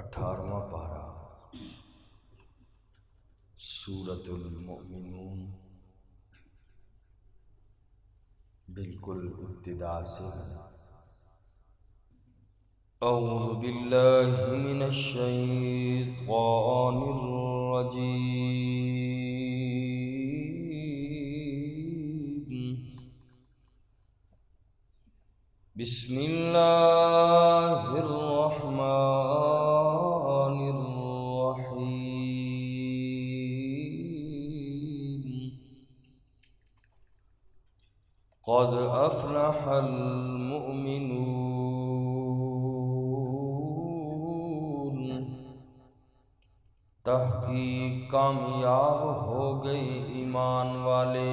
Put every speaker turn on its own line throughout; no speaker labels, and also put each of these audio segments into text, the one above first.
18واں پارہ سورۃ المؤمنون بالکل ابتدا سے اعوذ باللہ من الشیطان الرجیم بسم اللہ الرحمن الرحیم قد افلح المؤمنون تحقیق کامیاب ہو گئے ایمان والے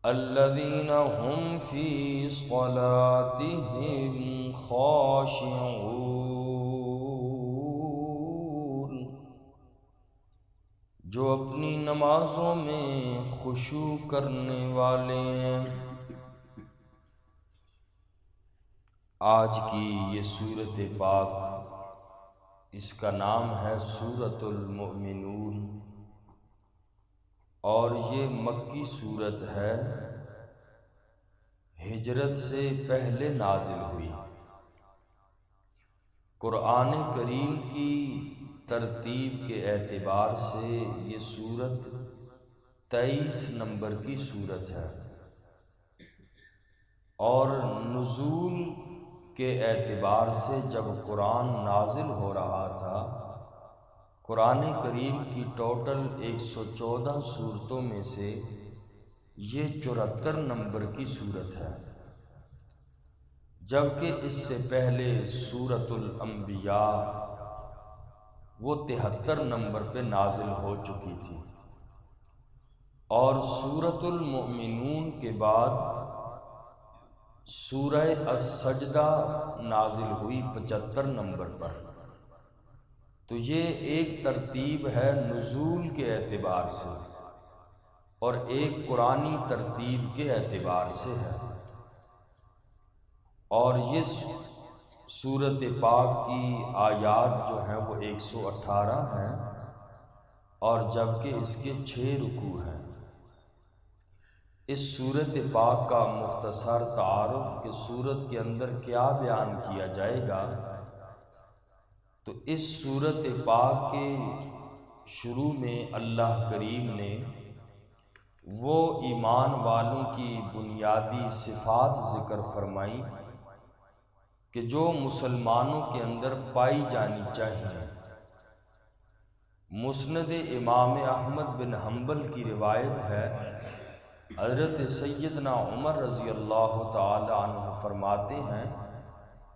الذین هم فی صلاتهم خاشعون جو اپنی نمازوں میں خشوع کرنے والے ہیں۔ آج کی یہ سورۃ پاک، اس کا نام ہے سورۃ المؤمنون، اور یہ مکی سورت ہے، ہجرت سے پہلے نازل ہوئی۔ قرآن کریم کی ترتیب کے اعتبار سے یہ سورت 23 نمبر کی سورت ہے، اور نزول کے اعتبار سے جب قرآن نازل ہو رہا تھا، قرآن کریم کی ٹوٹل 114 سورتوں میں سے یہ 74 نمبر کی سورت ہے، جبکہ اس سے پہلے سورۃ الانبیاء وہ 73 نمبر پہ نازل ہو چکی تھی، اور سورۃ المؤمنون کے بعد سورہ السجدہ نازل ہوئی 75 نمبر پر۔ تو یہ ایک ترتیب ہے نزول کے اعتبار سے، اور ایک قرآنی ترتیب کے اعتبار سے ہے، اور یہ سورۃ پاک کی آیات جو ہیں وہ 118 ہیں، اور جبکہ اس کے 6 رکوع ہیں۔ اس سورۃ پاک کا مختصر تعارف کہ سورت کے اندر کیا بیان کیا جائے گا، تو اس سورۃ پاک کے شروع میں اللہ کریم نے وہ ایمان والوں کی بنیادی صفات ذکر فرمائی کہ جو مسلمانوں کے اندر پائی جانی چاہیے۔ مسند امام احمد بن حنبل کی روایت ہے، حضرت سیدنا عمر رضی اللہ تعالی عنہ فرماتے ہیں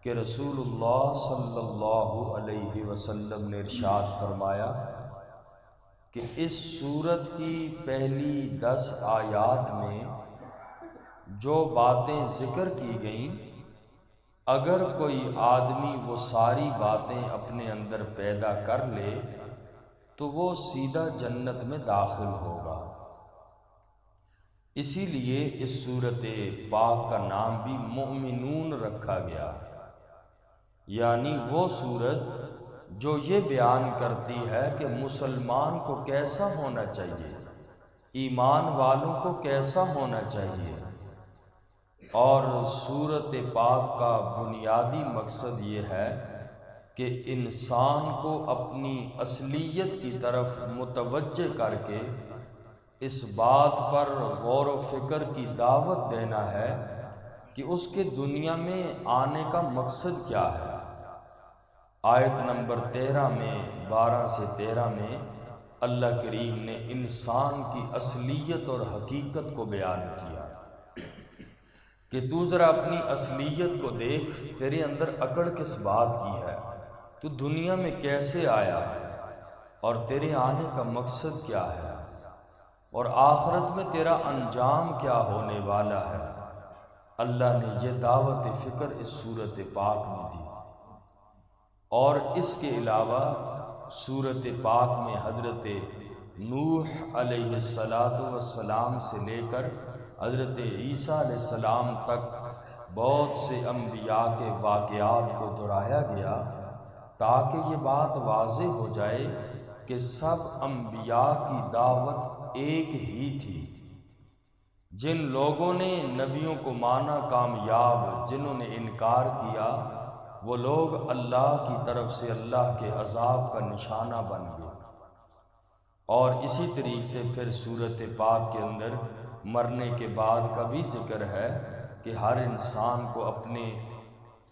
کہ رسول اللہ صلی اللہ علیہ وسلم نے ارشاد فرمایا کہ اس سورت کی پہلی 10 آیات میں جو باتیں ذکر کی گئیں، اگر کوئی آدمی وہ ساری باتیں اپنے اندر پیدا کر لے تو وہ سیدھا جنت میں داخل ہوگا۔ اسی لیے اس سورۃ پاک کا نام بھی مؤمنون رکھا گیا، یعنی وہ سورت جو یہ بیان کرتی ہے کہ مسلمان کو کیسا ہونا چاہیے، ایمان والوں کو کیسا ہونا چاہیے۔ اور سورۃ پاک کا بنیادی مقصد یہ ہے کہ انسان کو اپنی اصلیت کی طرف متوجہ کر کے اس بات پر غور و فکر کی دعوت دینا ہے کہ اس کے دنیا میں آنے کا مقصد کیا ہے۔ آیت نمبر 13 میں 12 سے 13 میں اللہ کریم نے انسان کی اصلیت اور حقیقت کو بیان کیا کہ تو ذرا اپنی اصلیت کو دیکھ، تیرے اندر اکڑ کس بات کی ہے، تو دنیا میں کیسے آیا ہے، اور تیرے آنے کا مقصد کیا ہے، اور آخرت میں تیرا انجام کیا ہونے والا ہے۔ اللہ نے یہ دعوت فکر اس سورۃ پاک میں دی۔ اور اس کے علاوہ سورۃ پاک میں حضرت نوح علیہ السلام سے لے کر حضرت عیسیٰ علیہ السلام تک بہت سے انبیاء کے واقعات کو دہرایا گیا تاکہ یہ بات واضح ہو جائے کہ سب انبیاء کی دعوت ایک ہی تھی۔ جن لوگوں نے نبیوں کو مانا کامیاب، جنہوں نے انکار کیا وہ لوگ اللہ کی طرف سے اللہ کے عذاب کا نشانہ بن گئے۔ اور اسی طریقے سے پھر سورۃ پاک کے اندر مرنے کے بعد کا بھی ذکر ہے کہ ہر انسان کو اپنے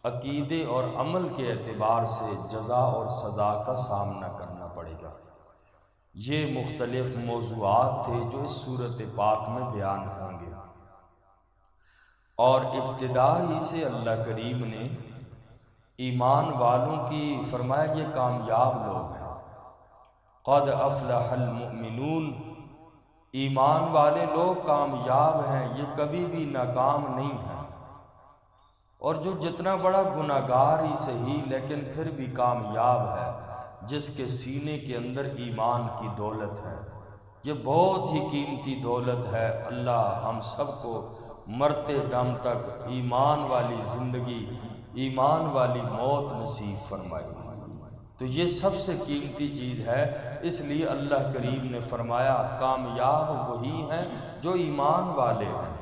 عقیدے اور عمل کے اعتبار سے جزا اور سزا کا سامنا کرنا پڑے گا۔ یہ مختلف موضوعات تھے جو اس سورۃ پاک میں بیان ہوں گے، اور ابتدا ہی سے اللہ کریم نے ایمان والوں کی فرمایا یہ کامیاب لوگ ہیں۔ قد افلح المؤمنون، ایمان والے لوگ کامیاب ہیں، یہ کبھی بھی ناکام نہیں ہیں۔ اور جو جتنا بڑا گناہگار ہی صحیح لیکن پھر بھی کامیاب ہے، جس کے سینے کے اندر ایمان کی دولت ہے، یہ بہت ہی قیمتی دولت ہے۔ اللہ ہم سب کو مرتے دم تک ایمان والی زندگی، ایمان والی موت نصیب فرمائے۔ تو یہ سب سے قیمتی چیز ہے، اس لیے اللہ کریم نے فرمایا کامیاب وہی ہیں جو ایمان والے ہیں۔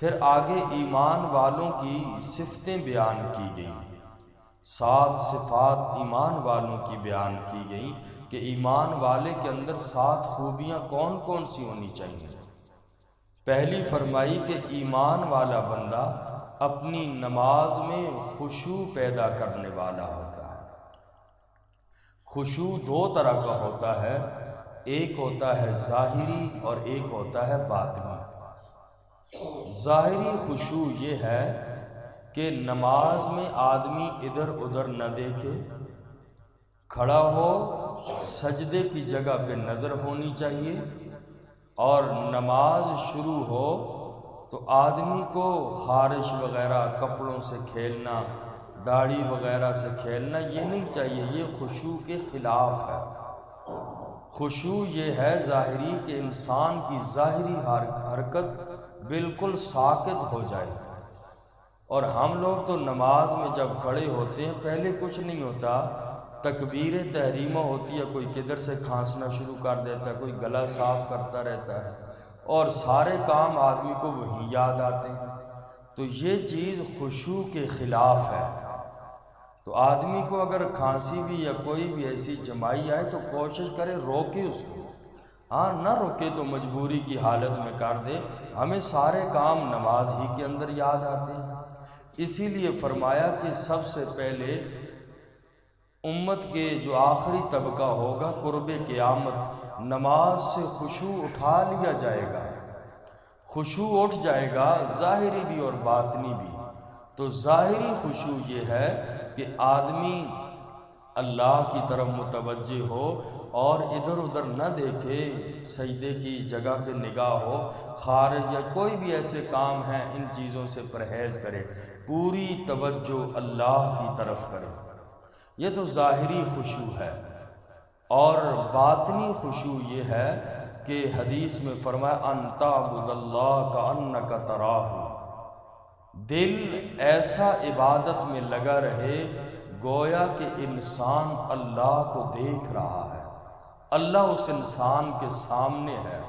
پھر آگے ایمان والوں کی صفتیں بیان کی گئیں، 7 صفات ایمان والوں کی بیان کی گئیں کہ ایمان والے کے اندر 7 خوبیاں کون کون سی ہونی چاہیے۔ پہلی فرمائی کہ ایمان والا بندہ اپنی نماز میں خشوع پیدا کرنے والا ہوتا ہے۔ خشوع 2 طرح کا ہوتا ہے، ایک ہوتا ہے ظاہری اور ایک ہوتا ہے باطنی۔ ظاہری خشوع یہ ہے کہ نماز میں آدمی ادھر ادھر نہ دیکھے، کھڑا ہو سجدے کی جگہ پہ نظر ہونی چاہیے، اور نماز شروع ہو تو آدمی کو خارش وغیرہ، کپڑوں سے کھیلنا، داڑھی وغیرہ سے کھیلنا یہ نہیں چاہیے، یہ خشوع کے خلاف ہے۔ خشوع یہ ہے ظاہری کہ انسان کی ظاہری حرکت بالکل ساکت ہو جائے۔ اور ہم لوگ تو نماز میں جب کھڑے ہوتے ہیں پہلے کچھ نہیں ہوتا، تکبیر تحریمہ ہوتی ہے، کوئی کدھر سے کھانسنا شروع کر دیتا ہے، کوئی گلا صاف کرتا رہتا ہے، اور سارے کام آدمی کو وہیں یاد آتے ہیں۔ تو یہ چیز خشوع کے خلاف ہے۔ تو آدمی کو اگر کھانسی بھی یا کوئی بھی ایسی جمائی آئے تو کوشش کرے روکے اس کو، ہاں نہ روکے تو مجبوری کی حالت میں کر دے۔ ہمیں سارے کام نماز ہی کے اندر یاد آتے ہیں، اسی لیے فرمایا کہ سب سے پہلے امت کے جو آخری طبقہ ہوگا قرب قیامت، نماز سے خشوع اٹھا لیا جائے گا، خشوع اٹھ جائے گا، ظاہری بھی اور باطنی بھی۔ تو ظاہری خشوع یہ ہے کہ آدمی اللہ کی طرف متوجہ ہو اور ادھر ادھر نہ دیکھے، سجدے کی جگہ پہ نگاہ ہو، خارج یا کوئی بھی ایسے کام ہیں ان چیزوں سے پرہیز کرے، پوری توجہ اللہ کی طرف کرے۔ یہ تو ظاہری خشوع ہے۔ اور باطنی خشوع یہ ہے کہ حدیث میں فرمایا ان تعبد اللہ کأنک تراہ، دل ایسا عبادت میں لگا رہے گویا کہ انسان اللہ کو دیکھ رہا ہے، اللہ اس انسان کے سامنے ہے۔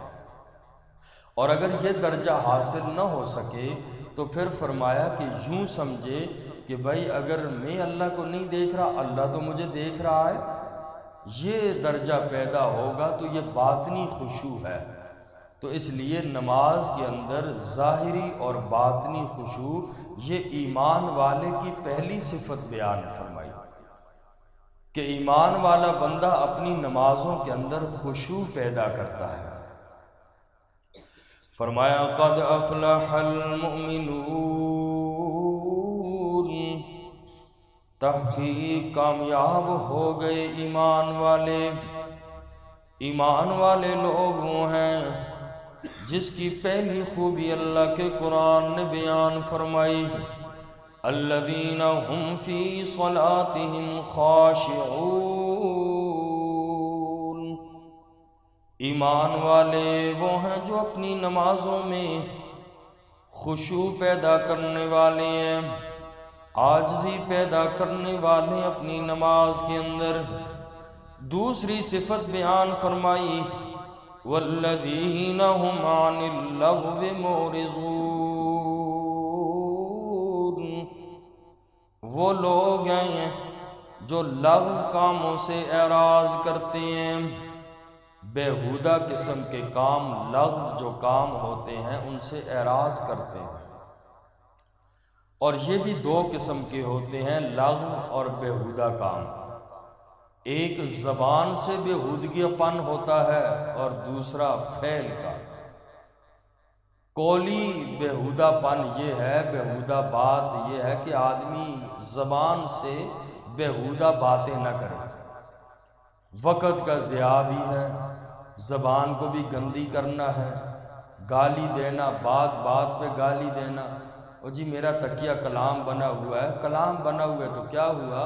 اور اگر یہ درجہ حاصل نہ ہو سکے تو پھر فرمایا کہ یوں سمجھے کہ بھائی اگر میں اللہ کو نہیں دیکھ رہا، اللہ تو مجھے دیکھ رہا ہے، یہ درجہ پیدا ہوگا تو یہ باطنی خشوع ہے۔ تو اس لیے نماز کے اندر ظاہری اور باطنی خشوع یہ ایمان والے کی پہلی صفت بیان فرمائی کہ ایمان والا بندہ اپنی نمازوں کے اندر خشوع پیدا کرتا ہے۔ فرمایا قد افلح المؤمنون، تحقیق کامیاب ہو گئے ایمان والے۔ ایمان والے لوگ وہ ہیں جس کی پہلی خوبی اللہ کے قرآن نے بیان فرمائی، الذین هم فی صلاتهم خاشعون، ایمان والے وہ ہیں جو اپنی نمازوں میں خشوع پیدا کرنے والے ہیں، عاجزی پیدا کرنے والے اپنی نماز کے اندر۔ دوسری صفت بیان فرمائی والذین هم عن اللغو معرضون، وہ لوگ ہیں جو لغو کاموں سے اعراض کرتے ہیں، بیہودہ قسم کے کام، لغو جو کام ہوتے ہیں ان سے اعراض کرتے ہیں۔ اور یہ بھی دو قسم کے ہوتے ہیں، لغو اور بیہودہ کام۔ ایک زبان سے بیہودگی پن ہوتا ہے اور دوسرا فعل کا۔ قولی بیہودہ پن یہ ہے، بیہودہ بات یہ ہے کہ آدمی زبان سے بیہودہ باتیں نہ کرے، وقت کا ضیاع بھی ہے، زبان کو بھی گندی کرنا ہے، گالی دینا، بات بات پہ گالی دینا۔ اور جی میرا تکیہ کلام بنا ہوا ہے، کلام بنا ہوا ہے تو کیا ہوا،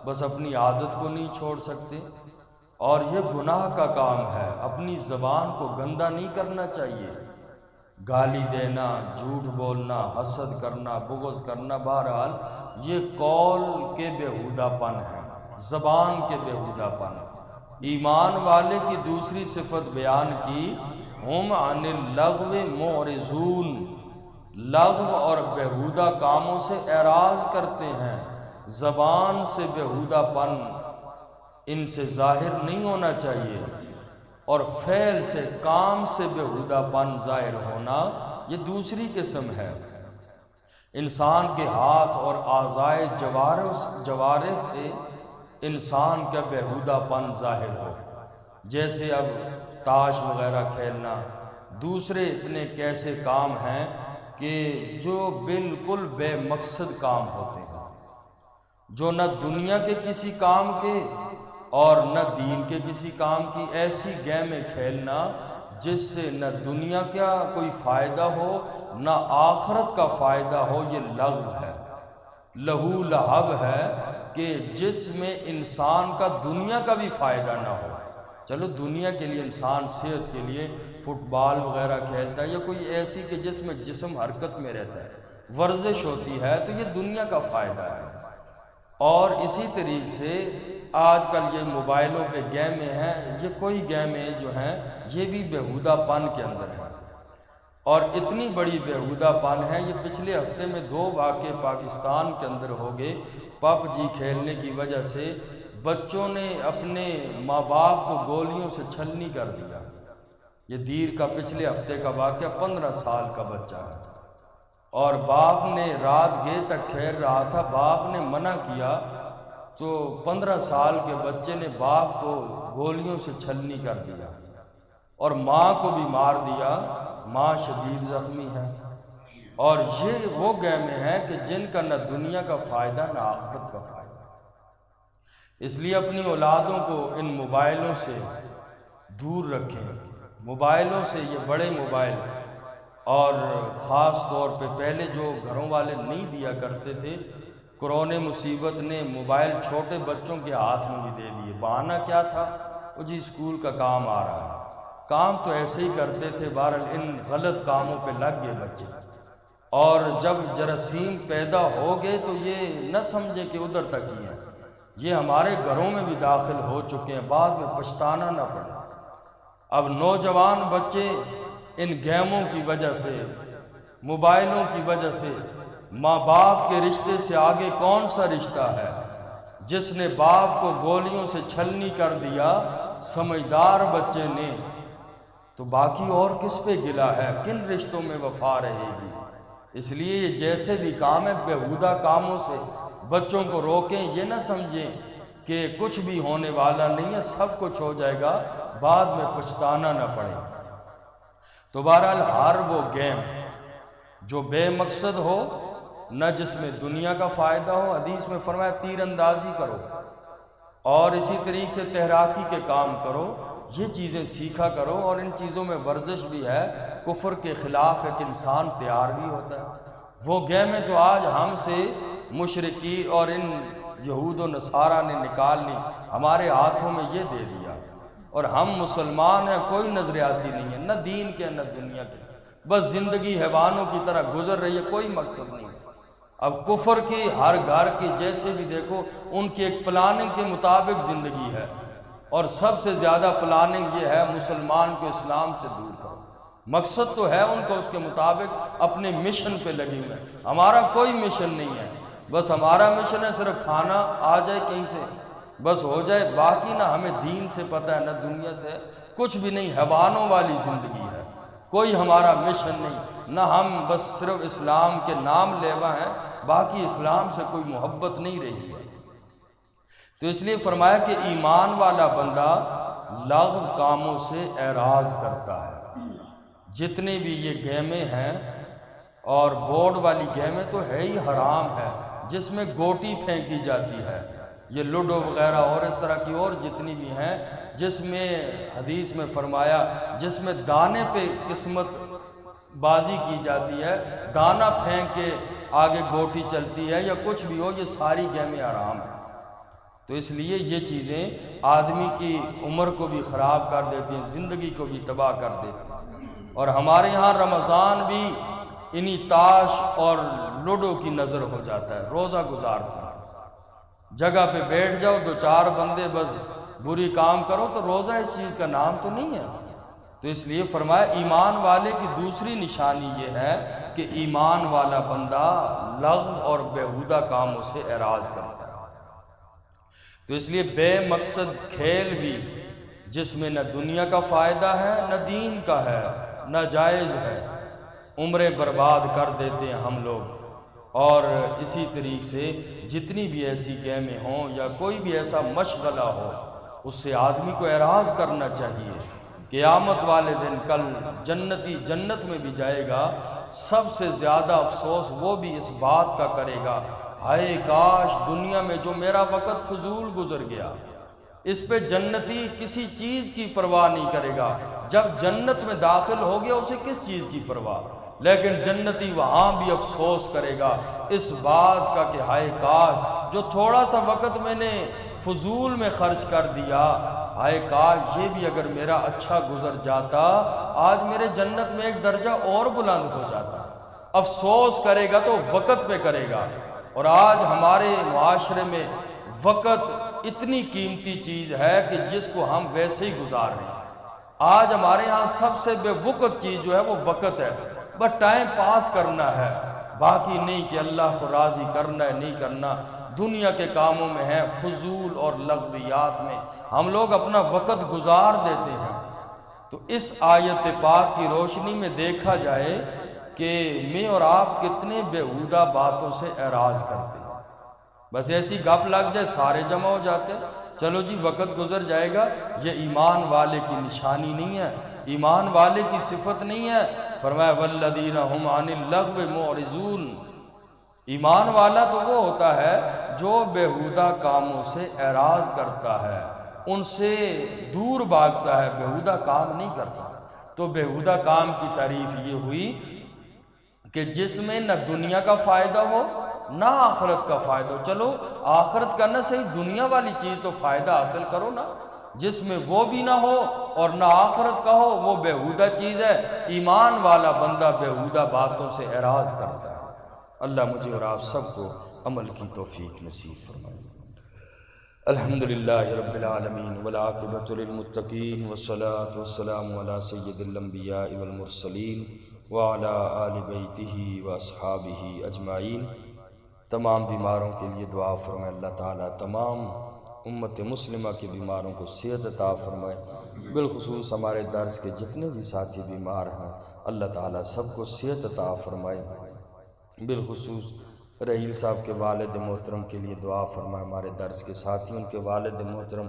بس اپنی عادت کو نہیں چھوڑ سکتے۔ اور یہ گناہ کا کام ہے، اپنی زبان کو گندا نہیں کرنا چاہیے۔ گالی دینا، جھوٹ بولنا، حسد کرنا، بغض کرنا، بہرحال یہ قول کے بیہودہ پن ہے، زبان کے بیہودہ پن۔ ایمان والے کی دوسری صفت بیان کی، ہم عن اللغو معرضون، لغو اور بیہودہ کاموں سے اعراض کرتے ہیں۔ زبان سے بیہودہ پن ان سے ظاہر نہیں ہونا چاہیے، اور فعل سے، کام سے بیہودہ پن ظاہر ہونا یہ دوسری قسم ہے۔ انسان کے ہاتھ اور اعضائے جوارح سے انسان کا بیہودہ پن ظاہر ہو، جیسے اب تاش وغیرہ کھیلنا، دوسرے اتنے کیسے کام ہیں کہ جو بالکل بے مقصد کام ہوتے ہیں، جو نہ دنیا کے کسی کام کے اور نہ دین کے کسی کام کی۔ ایسی گیمیں کھیلنا جس سے نہ دنیا کا کوئی فائدہ ہو نہ آخرت کا فائدہ ہو، یہ لغو ہے، لہو لہب ہے، کہ جس میں انسان کا دنیا کا بھی فائدہ نہ ہو۔ چلو دنیا کے لیے انسان صحت کے لیے فٹ بال وغیرہ کھیلتا ہے، یا کوئی ایسی کہ جس میں جسم حرکت میں رہتا ہے، ورزش ہوتی ہے، تو یہ دنیا کا فائدہ ہے۔ اور اسی طریقے سے آج کل یہ موبائلوں پہ گیمیں ہیں، یہ کوئی گیمیں جو ہیں یہ بھی بیہودہ پن کے اندر ہیں، اور اتنی بڑی بیہودہ پن ہے۔ یہ پچھلے ہفتے میں 2 واقعے پاکستان کے اندر ہو گئے، پب جی کھیلنے کی وجہ سے بچوں نے اپنے ماں باپ کو گولیوں سے چھلنی کر دیا۔ یہ دیر کا پچھلے ہفتے کا واقعہ، 15 سال کا بچہ ہے، اور باپ نے رات گئے تک کھیل رہا تھا، باپ نے منع کیا تو 15 سال کے بچے نے باپ کو گولیوں سے چھلنی کر دیا، اور ماں کو بھی مار دیا، ماں شدید زخمی ہے۔ اور یہ وہ گیمیں ہیں کہ جن کا نہ دنیا کا فائدہ نہ آخرت کا فائدہ۔ اس لیے اپنی اولادوں کو ان موبائلوں سے دور رکھیں، موبائلوں سے، یہ بڑے موبائل، اور خاص طور پہ پہلے جو گھروں والے نہیں دیا کرتے تھے، کورونا مصیبت نے موبائل چھوٹے بچوں کے ہاتھ میں بھی دے دیے۔ بہانہ کیا تھا، وہ جی اسکول کا کام آ رہا ہے، کام تو ایسے ہی کرتے تھے، بہرحال ان غلط کاموں پہ لگ گئے بچے، اور جب جراثیم پیدا ہو گئے تو یہ نہ سمجھے کہ ادھر تک ہی ہے، یہ ہمارے گھروں میں بھی داخل ہو چکے ہیں، بعد میں پچھتانا نہ پڑے۔ اب نوجوان بچے ان گیموں کی وجہ سے، موبائلوں کی وجہ سے، ماں باپ کے رشتے سے آگے کون سا رشتہ ہے؟ جس نے باپ کو گولیوں سے چھلنی کر دیا سمجھدار بچے نے، تو باقی اور کس پہ گلا ہے، کن رشتوں میں وفا رہے گی؟ اس لیے یہ جیسے بھی کام ہے، بیہودہ کاموں سے بچوں کو روکیں، یہ نہ سمجھیں کہ کچھ بھی ہونے والا نہیں ہے، سب کچھ ہو جائے گا، بعد میں پچھتانا نہ پڑے۔ تو بہرحال ہر وہ گیم جو بے مقصد ہو، نہ جس میں دنیا کا فائدہ ہو، حدیث میں فرمایا تیر اندازی کرو، اور اسی طریقے سے تیراکی کے کام کرو، یہ چیزیں سیکھا کرو۔ اور ان چیزوں میں ورزش بھی ہے، کفر کے خلاف ایک انسان تیار بھی ہوتا ہے۔ وہ گیمیں تو آج ہم سے مشرکی اور ان یہود و نصارہ نے نکال لی، ہمارے ہاتھوں میں یہ دے دیا، اور ہم مسلمان ہیں، کوئی نظریاتی نہیں ہے، نہ دین کے نہ دنیا کے، بس زندگی حیوانوں کی طرح گزر رہی ہے، کوئی مقصد نہیں۔ اب کفر کی ہر گھر کی جیسے بھی دیکھو ان کی ایک پلاننگ کے مطابق زندگی ہے، اور سب سے زیادہ پلاننگ یہ ہے مسلمان کو اسلام سے دور کرو۔ مقصد تو ہے ان کو اس کے مطابق اپنے مشن پہ لگی ہوئے، ہمارا کوئی مشن نہیں ہے، بس ہمارا مشن ہے صرف کھانا آ جائے کہیں سے بس ہو جائے، باقی نہ ہمیں دین سے پتہ ہے نہ دنیا سے کچھ بھی نہیں، حیوانوں والی زندگی ہے، کوئی ہمارا مشن نہیں، نہ ہم بس صرف اسلام کے نام لیوا ہیں، باقی اسلام سے کوئی محبت نہیں رہی ہے۔ تو اس لیے فرمایا کہ ایمان والا بندہ لغو کاموں سے اعراض کرتا ہے۔ جتنے بھی یہ گیمیں ہیں، اور بورڈ والی گیمیں تو ہے ہی حرام ہے، جس میں گوٹی پھینکی جاتی ہے، یہ لوڈو وغیرہ اور اس طرح کی اور جتنی بھی ہیں، جس میں حدیث میں فرمایا جس میں دانے پہ قسمت بازی کی جاتی ہے، دانہ پھینک کے آگے گوٹی چلتی ہے یا کچھ بھی ہو، یہ ساری گیمیں حرام ہیں۔ تو اس لیے یہ چیزیں آدمی کی عمر کو بھی خراب کر دیتی ہیں، زندگی کو بھی تباہ کر دیتی ہیں۔ اور ہمارے ہاں رمضان بھی انہی تاش اور لوڈو کی نظر ہو جاتا ہے، روزہ گزارتا ہے، جگہ پہ بیٹھ جاؤ، دو چار بندے بس بری کام کرو تو روزہ اس چیز کا نام تو نہیں ہے۔ تو اس لیے فرمایا ایمان والے کی دوسری نشانی یہ ہے کہ ایمان والا بندہ لغو اور بیہودہ کاموں سے اعراض کرتا ہے۔ تو اس لیے بے مقصد کھیل بھی جس میں نہ دنیا کا فائدہ ہے نہ دین کا ہے، ناجائز ہے، عمریں برباد کر دیتے ہیں ہم لوگ۔ اور اسی طریقے سے جتنی بھی ایسی گیمیں ہوں یا کوئی بھی ایسا مشغلہ ہو، اس سے آدمی کو اعراض کرنا چاہیے۔ قیامت والے دن کل جنتی جنت میں بھی جائے گا، سب سے زیادہ افسوس وہ بھی اس بات کا کرے گا، ہائے کاش دنیا میں جو میرا وقت فضول گزر گیا۔ اس پہ جنتی کسی چیز کی پرواہ نہیں کرے گا، جب جنت میں داخل ہو گیا اسے کس چیز کی پرواہ، لیکن جنتی وہاں بھی افسوس کرے گا اس بات کا کہ ہائے کاش جو تھوڑا سا وقت میں نے فضول میں خرچ کر دیا، ہائے کاش یہ بھی اگر میرا اچھا گزر جاتا، آج میرے جنت میں ایک درجہ اور بلند ہو جاتا۔ افسوس کرے گا تو وقت پہ کرے گا۔ اور آج ہمارے معاشرے میں وقت اتنی قیمتی چیز ہے کہ جس کو ہم ویسے ہی گزار رہے ہیں۔ آج ہمارے ہاں سب سے بے وقت چیز جو ہے وہ وقت ہے، بس ٹائم پاس کرنا ہے، باقی نہیں کہ اللہ کو راضی کرنا ہے نہیں کرنا، دنیا کے کاموں میں ہے، فضول اور لغویات میں ہم لوگ اپنا وقت گزار دیتے ہیں۔ تو اس آیت پاک کی روشنی میں دیکھا جائے کہ میں اور آپ کتنے بیہودہ باتوں سے اعراض کرتے ہیں، بس ایسی گپ لگ جائے سارے جمع ہو جاتے ہیں، چلو جی وقت گزر جائے گا۔ یہ ایمان والے کی نشانی نہیں ہے، ایمان والے کی صفت نہیں ہے۔ فرمایا والذین هم عن اللغو معرضون، ایمان والا تو وہ ہوتا ہے جو بیہودہ کاموں سے اعراض کرتا ہے، ان سے دور بھاگتا ہے، بیہودہ کام نہیں کرتا۔ تو بیہودہ کام کی تعریف یہ ہوئی کہ جس میں نہ دنیا کا فائدہ ہو نہ آخرت کا فائدہ ہو۔ چلو آخرت کا نہ صحیح، دنیا والی چیز تو فائدہ حاصل کرو نا، جس میں وہ بھی نہ ہو اور نہ آخرت کا ہو، وہ بیہودہ چیز ہے۔ ایمان والا بندہ بیہودہ باتوں سے اعراض کرتا ہے۔ اللہ مجھے اور آپ سب کو عمل کی توفیق نصیب فرمائے۔ الحمدللہ رب العالمین والعاقبۃ للمتقین والصلاة والسلام علی سید الانبیاء والمرسلین وعلی آل بیتہ واصحابہ اجمعین۔ تمام بیماروں کے لیے دعا فرمائے اللہ تعالیٰ تمام امت مسلمہ کے بیماروں کو صحت عطا فرمائے، بالخصوص ہمارے درس کے جتنے بھی ساتھی بیمار ہیں اللہ تعالیٰ سب کو صحت عطا فرمائے، بالخصوص رحیل صاحب کے والد محترم کے لیے دعا فرمائے، ہمارے درس کے ساتھی ان کے والد محترم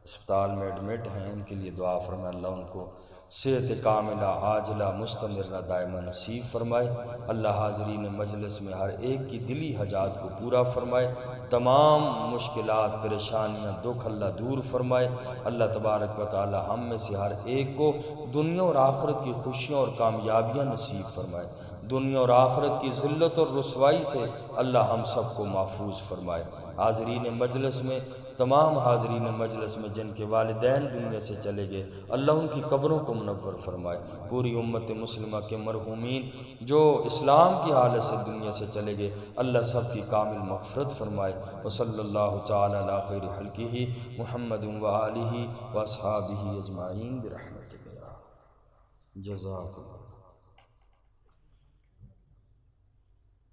اسپتال میں ایڈمٹ ہیں، ان کے لیے دعا فرمائے، اللہ ان کو صحت کاملہ عاجلہ مستمرہ دائمہ نصیب فرمائے۔ اللہ حاضرین مجلس میں ہر ایک کی دلی حاجات کو پورا فرمائے، تمام مشکلات پریشانیاں دکھ اللہ دور فرمائے۔ اللہ تبارک و تعالی ہم میں سے ہر ایک کو دنیا اور آخرت کی خوشیاں اور کامیابیاں نصیب فرمائے، دنیا اور آخرت کی ذلت اور رسوائی سے اللہ ہم سب کو محفوظ فرمائے۔ حاضرین مجلس میں، تمام حاضرین مجلس میں جن کے والدین دنیا سے چلے گئے، اللہ ان کی قبروں کو منور فرمائے۔ پوری امت مسلمہ کے مرحومین جو اسلام کی حالت سے دنیا سے چلے گئے، اللہ سب کی کامل مغفرت فرمائے۔ وصلی اللہ تعالی علی خیر خلقہ محمد و آلہ و اصحابہ اجمعین برحمتک یا جزاک اللہ۔